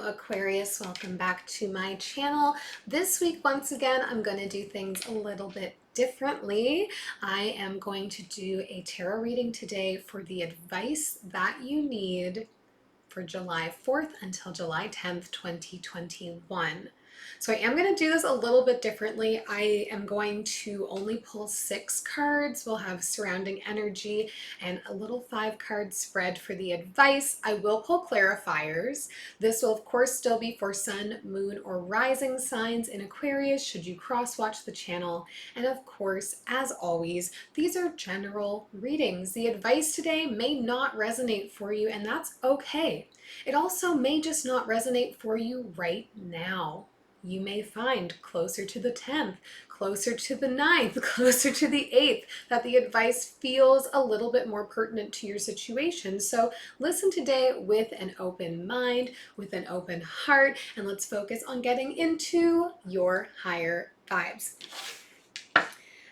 Aquarius, welcome back to my channel. This week, once again, I'm going to do things a little bit differently. I am going to do a tarot reading today for the advice that you need for July 4th until July 10th, 2021. So I am going to do this a little bit differently. I am going to only pull 6 cards. We'll have surrounding energy and a little 5-card spread for the advice. I will pull clarifiers. This will of course still be for sun, moon, or rising signs in Aquarius should you cross-watch the channel. And of course, as always, these are general readings. The advice today may not resonate for you, and that's okay. It also may just not resonate for you right now. You may find closer to the 10th, closer to the 9th, closer to the 8th, that the advice feels a little bit more pertinent to your situation. So listen today with an open mind, with an open heart, and let's focus on getting into your higher vibes.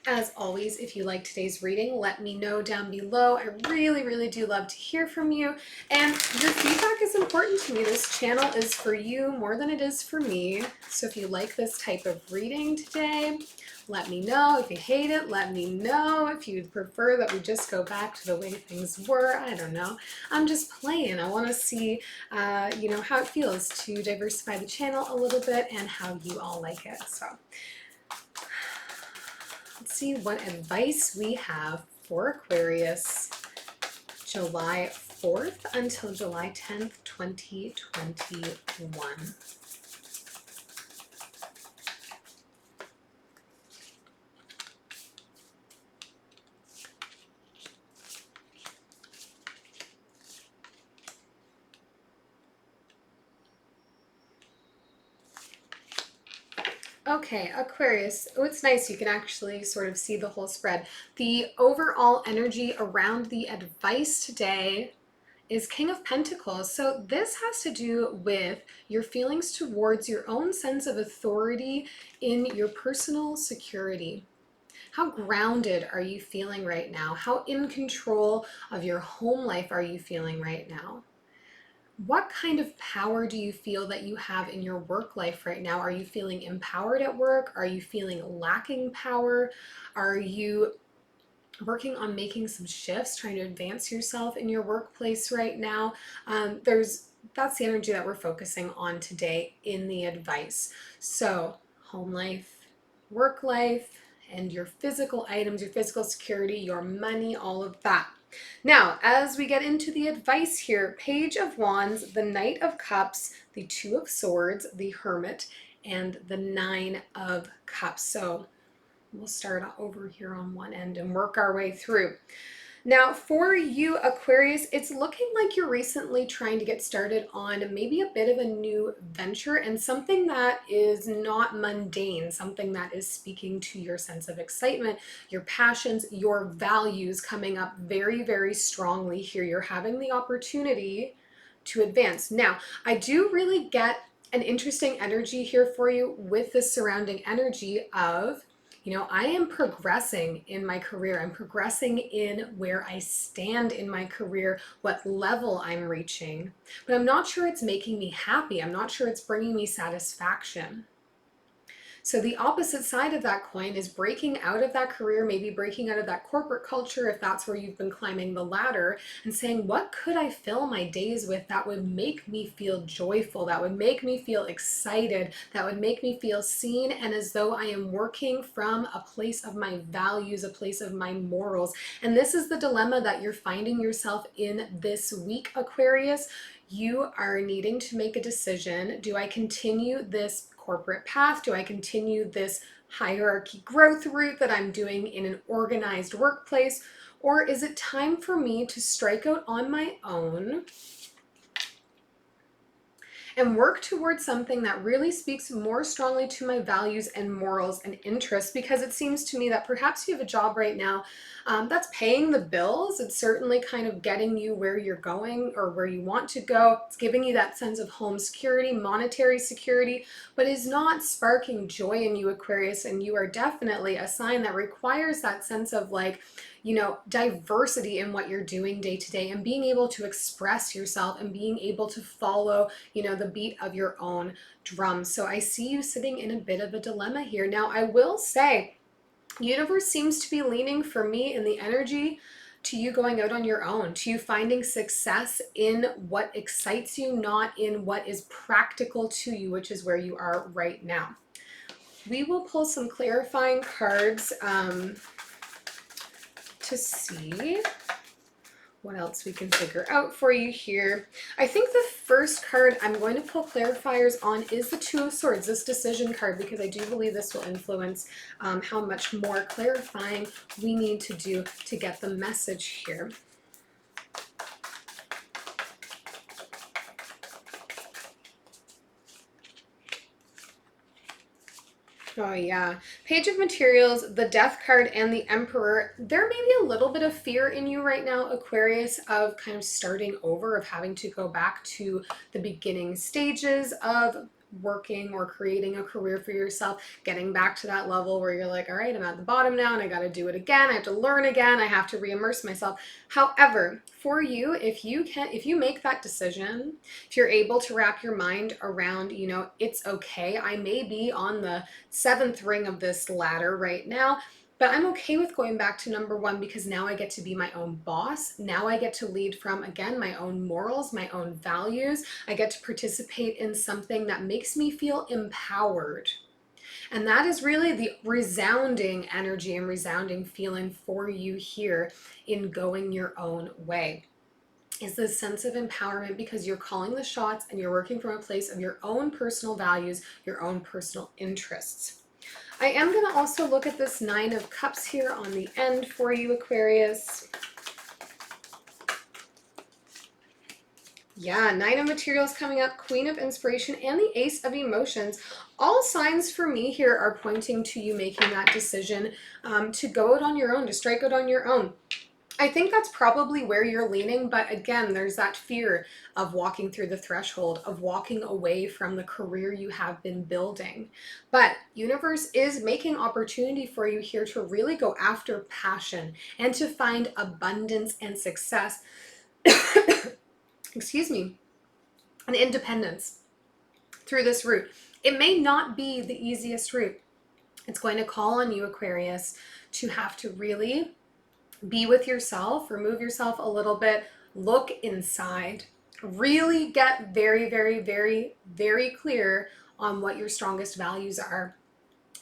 As always, if you like today's reading, let me know down below. I really do love to hear from you. And your feedback is important to me. This channel is for you more than it is for me. So if you like this type of reading today, let me know. If you hate it, let me know. If you'd prefer that we just go back to the way things were, I don't know. I'm just playing. I want to see, how it feels to diversify the channel a little bit and how you all like it. So let's see what advice we have for Aquarius July 4th until July 10th, 2021. Okay, Aquarius, oh, it's nice. You can actually sort of see the whole spread. The overall energy around the advice today is King of Pentacles. So this has to do with your feelings towards your own sense of authority in your personal security. How grounded are you feeling right now? How in control of your home life are you feeling right now? What kind of power do you feel that you have in your work life right now? Are you feeling empowered at work? Are you feeling lacking power? Are you working on making some shifts, trying to advance yourself in your workplace right now? That's the energy that we're focusing on today in the advice. So home life, work life, and your physical items, your physical security, your money, all of that. Now, as we get into the advice here, Page of Wands, the Knight of Cups, the Two of Swords, the Hermit, and the Nine of Cups. So we'll start over here on one end and work our way through. Now, for you, Aquarius, it's looking like you're recently trying to get started on maybe a bit of a new venture and something that is not mundane, something that is speaking to your sense of excitement, your passions, your values coming up very strongly here. You're having the opportunity to advance. Now, I do really get an interesting energy here for you with the surrounding energy of, I am progressing in my career. I'm progressing in where I stand in my career, what level I'm reaching, but I'm not sure it's making me happy. I'm not sure it's bringing me satisfaction. So the opposite side of that coin is breaking out of that career, maybe breaking out of that corporate culture if that's where you've been climbing the ladder, and saying, what could I fill my days with that would make me feel joyful, that would make me feel excited, that would make me feel seen and as though I am working from a place of my values, a place of my morals. And this is the dilemma that you're finding yourself in this week, Aquarius. You are needing to make a decision. Do I continue this corporate path? Do I continue this hierarchy growth route that I'm doing in an organized workplace? Or is it time for me to strike out on my own and work towards something that really speaks more strongly to my values and morals and interests? Because it seems to me that perhaps you have a job right now that's paying the bills. It's certainly kind of getting you where you're going or where you want to go. It's giving you that sense of home security, monetary security, but is not sparking joy in you, Aquarius. And you are definitely a sign that requires that sense of diversity in what you're doing day to day, and being able to express yourself and being able to follow, the beat of your own drum. So I see you sitting in a bit of a dilemma here. Now, I will say, universe seems to be leaning for me in the energy to you going out on your own, to you finding success in what excites you, not in what is practical to you, which is where you are right now. We will pull some clarifying cards to see what else we can figure out for you here. I think the first card I'm going to pull clarifiers on is the Two of Swords, this decision card, because I do believe this will influence how much more clarifying we need to do to get the message here. Oh yeah. Page of Materials, the Death card, and the Emperor. There may be a little bit of fear in you right now, Aquarius, of kind of starting over, of having to go back to the beginning stages of working or creating a career for yourself, getting back to that level where you're like, all right, I'm at the bottom now and I got to do it again. I have to learn again. I have to re-immerse myself. However, for you, if you make that decision, if you're able to wrap your mind around, it's okay. I may be on the 7th ring of this ladder right now, but I'm okay with going back to number 1 because now I get to be my own boss. Now I get to lead from, again, my own morals, my own values. I get to participate in something that makes me feel empowered. And that is really the resounding energy and resounding feeling for you here in going your own way. Is this sense of empowerment because you're calling the shots and you're working from a place of your own personal values, your own personal interests. I am going to also look at this 9 of Cups here on the end for you, Aquarius. Yeah, 9 of Materials coming up, Queen of Inspiration, and the Ace of Emotions. All signs for me here are pointing to you making that decision to go out on your own, to strike out on your own. I think that's probably where you're leaning, but again, there's that fear of walking through the threshold, of walking away from the career you have been building. But universe is making opportunity for you here to really go after passion and to find abundance and success, excuse me, and independence through this route. It may not be the easiest route. It's going to call on you, Aquarius, to have to really be with yourself, remove yourself a little bit, look inside, really get very, very, very, very clear on what your strongest values are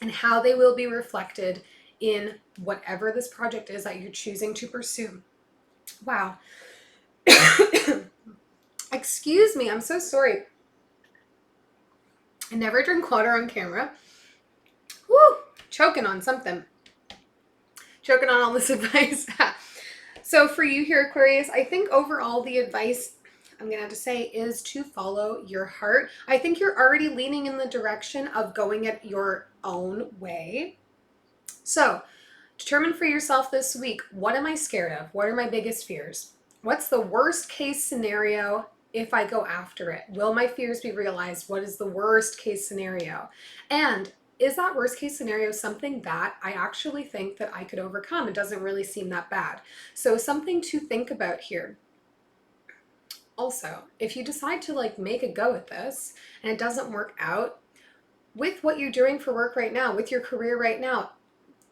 and how they will be reflected in whatever this project is that you're choosing to pursue. Wow. Excuse me, I'm so sorry. I never drink water on camera. Woo! Choking on something. Choking on all this advice. So for you here, Aquarius, I think overall the advice I'm going to have to say is to follow your heart. I think you're already leaning in the direction of going it your own way. So determine for yourself this week, what am I scared of? What are my biggest fears? What's the worst case scenario if I go after it? Will my fears be realized? What is the worst case scenario? And is that worst case scenario something that I actually think that I could overcome? It doesn't really seem that bad. So something to think about here. Also, if you decide to make a go at this and it doesn't work out with what you're doing for work right now, with your career right now,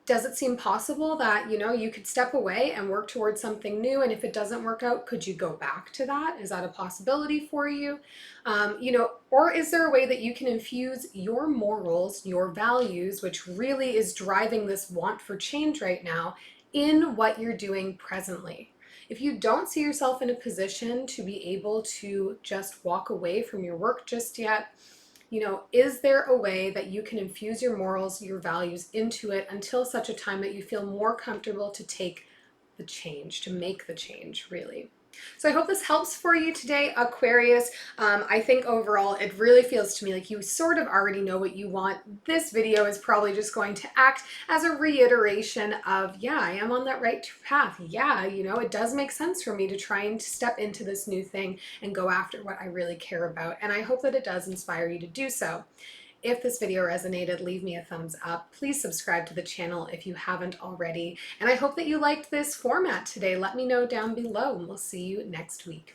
does it seem possible that, you could step away and work towards something new? And if it doesn't work out, could you go back to that? Is that a possibility for you? Or is there a way that you can infuse your morals, your values, which really is driving this want for change right now, in what you're doing presently? If you don't see yourself in a position to be able to just walk away from your work just yet, is there a way that you can infuse your morals, your values into it until such a time that you feel more comfortable to take the change, to make the change, really? So I hope this helps for you today, Aquarius. I think overall it really feels to me like you sort of already know what you want. This video is probably just going to act as a reiteration of, yeah, I am on that right path. Yeah, it does make sense for me to try and step into this new thing and go after what I really care about. And I hope that it does inspire you to do so. If this video resonated, leave me a thumbs up. Please subscribe to the channel if you haven't already. And I hope that you liked this format today. Let me know down below, and we'll see you next week.